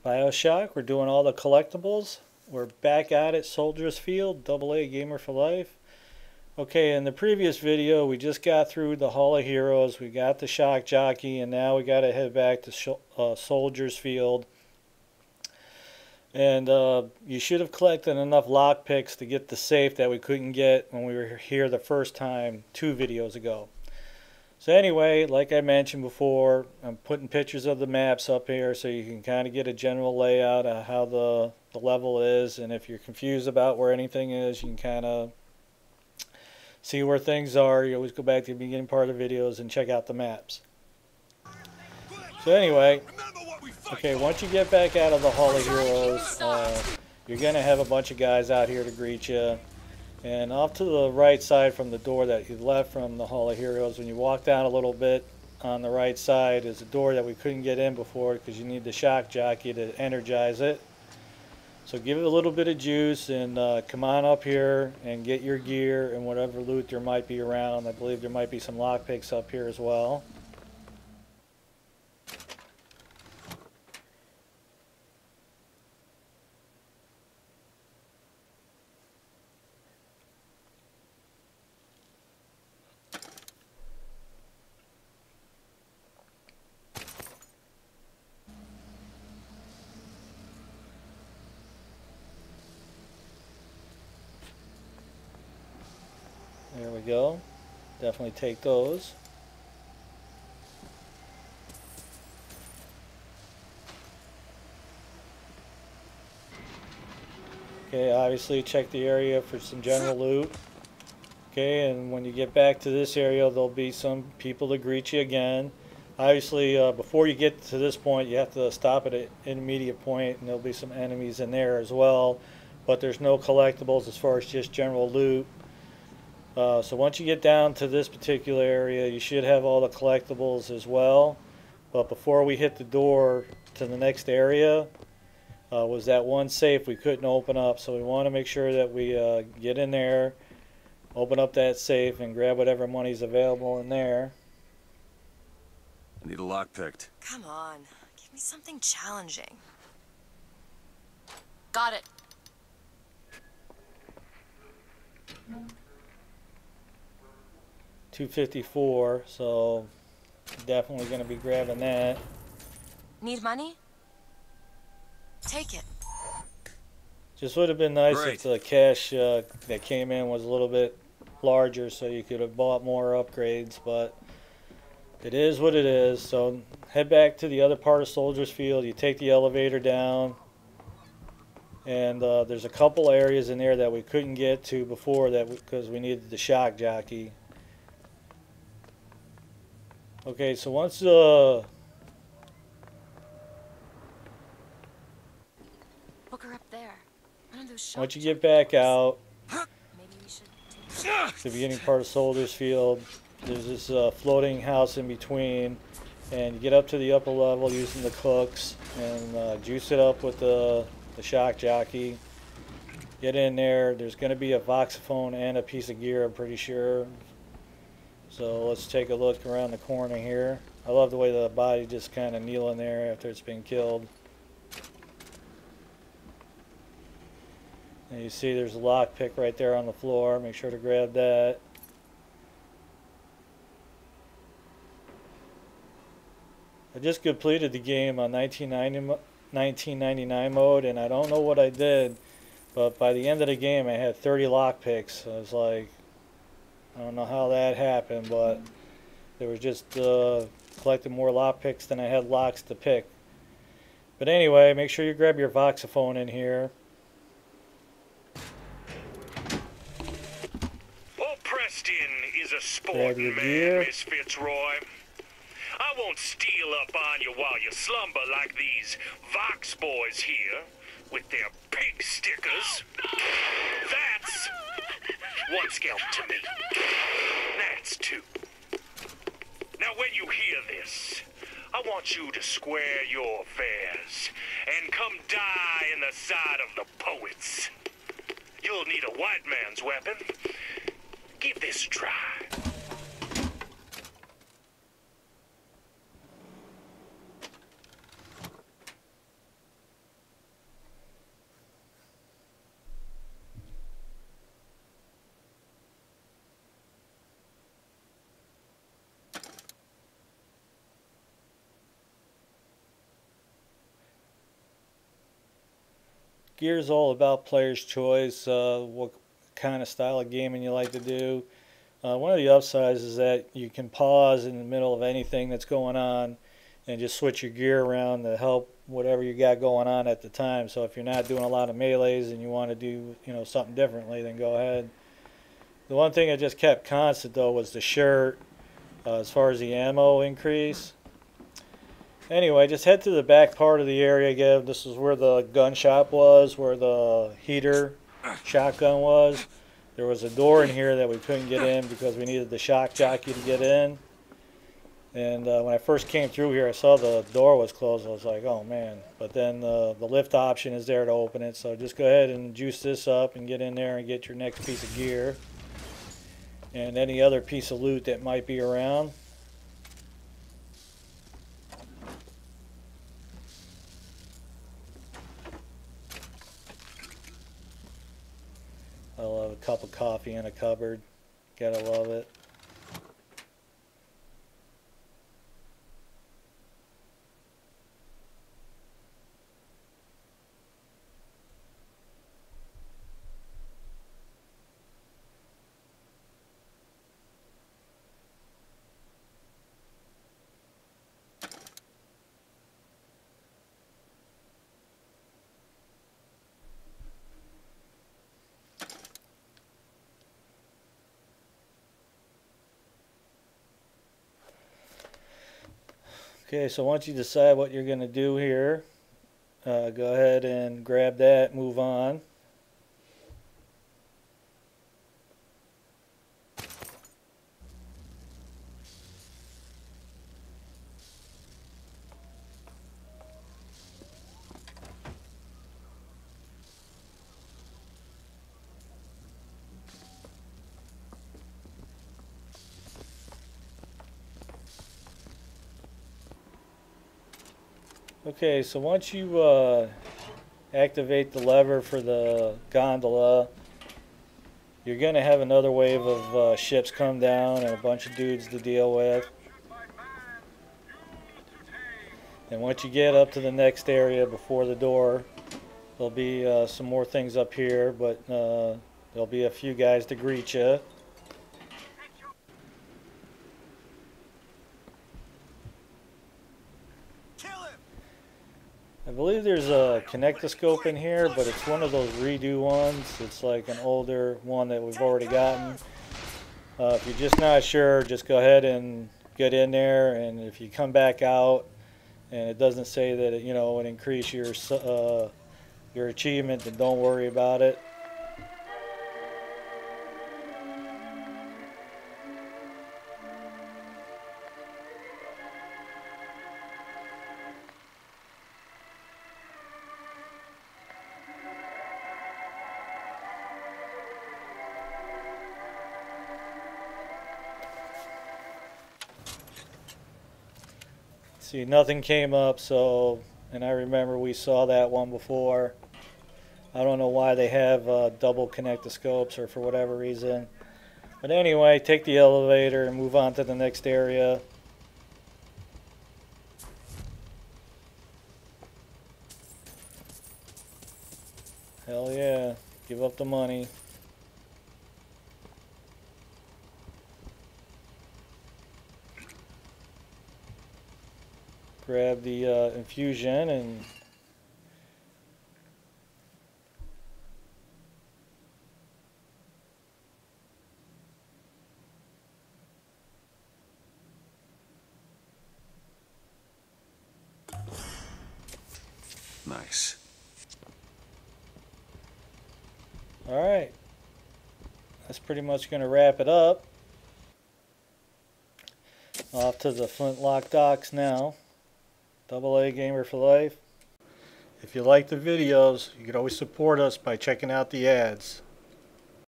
Bioshock, we're doing all the collectibles. We're back at it, Soldiers Field, AA Gamer for Life. Okay, in the previous video, we just got through the Hall of Heroes, we got the Shock Jockey, and now we got to head back to Soldiers Field. And you should have collected enough lockpicks to get the safe that we couldn't get when we were here the first time 2 videos ago. So anyway, like I mentioned before, I'm putting pictures of the maps up here so you can kind of get a general layout of how the level is, and if you're confused about where anything is, you can kind of see where things are. You always go back to the beginning part of the videos and check out the maps. So anyway, okay, once you get back out of the Hall of Heroes, you're going to have a bunch of guys out here to greet you. And off to the right side from the door that you left from the Hall of Heroes, when you walk down a little bit on the right side is a door that we couldn't get in before because you need the Shock Jockey to energize it. So give it a little bit of juice and come on up here and get your gear and whatever loot there might be around. I believe there might be some lockpicks up here as well. There we go. Definitely take those. Okay, obviously check the area for some general loot. Okay, and when you get back to this area, there'll be some people to greet you again. Obviously, before you get to this point, you have to stop at an intermediate point, and there'll be some enemies in there as well. But there's no collectibles as far as just general loot. So once you get down to this particular area, you should have all the collectibles as well. But before we hit the door to the next area, was that one safe we couldn't open up. So we want to make sure that we get in there, open up that safe, and grab whatever money's available in there. I need a lock picked. Come on, give me something challenging. Got it. $254, so definitely going to be grabbing that. Need money? Take it. Just would have been nice Great. if the cash that came in was a little bit larger so you could have bought more upgrades, but it is what it is. So head back to the other part of Soldiers Field. You take the elevator down, and there's a couple areas in there that we couldn't get to before that because we needed the Shock Jockey. Okay, so once Hook her up there. One of those once you get back out, maybe we should the beginning part of Soldiers Field, there's this floating house in between, and you get up to the upper level using the cooks and juice it up with the Shock Jockey. Get in there. There's going to be a voxophone and a piece of gear, I'm pretty sure. So let's take a look around the corner here. I love the way the body just kind of kneeling there after it's been killed. And you see there's a lockpick right there on the floor. Make sure to grab that. I just completed the game on 1999 mode, and I don't know what I did, but by the end of the game I had 30 lockpicks. I was like, I don't know how that happened, but there was just collecting more lockpicks than I had locks to pick. But anyway, make sure you grab your voxophone in here. Old Preston is a Grab your sporting gear. man, Miss Fitzroy. I won't steal up on you while you slumber like these Vox boys here with their pig stickers. That's one scalp to me. That's 2. Now when you hear this, I want you to square your affairs and come die in the side of the poets. You'll need a white man's weapon. Give this a try. gear's all about player's choice, what kind of style of gaming you like to do. One of the upsides is that you can pause in the middle of anything that's going on and just switch your gear around to help whatever you got going on at the time. So if you're not doing a lot of melees and you want to do, something differently, then go ahead. The one thing I just kept constant though was the shirt, as far as the ammo increase. Anyway, just head to the back part of the area again. This is where the gun shop was, where the heater shotgun was. There was a door in here that we couldn't get in because we needed the shock jockey to get in. And when I first came through here, I saw the door was closed. I was like, oh man. But then the lift option is there to open it. So just go ahead and juice this up and get in there and get your next piece of gear. And any other piece of loot that might be around. I love a cup of coffee in a cupboard. Gotta love it. Okay, so once you decide what you're going to do here, go ahead and grab that, move on. Okay, so once you activate the lever for the gondola, you're going to have another wave of ships come down and a bunch of dudes to deal with. And once you get up to the next area before the door, there'll be some more things up here, but there'll be a few guys to greet you. I believe there's a connectoscope in here, but it's one of those redo ones. It's like an older one that we've already gotten. If you're just not sure, just go ahead and get in there, and if you come back out and it doesn't say that it, would increase your achievement, then don't worry about it. See, nothing came up, and I remember we saw that one before. I don't know why they have double connectoscopes or for whatever reason. But anyway, take the elevator and move on to the next area. Hell yeah, give up the money. Grab the infusion and Nice. alright. That's pretty much going to wrap it up. Off to the Flintlock docks now. AA Gamer for Life. If you like the videos, you can always support us by checking out the ads.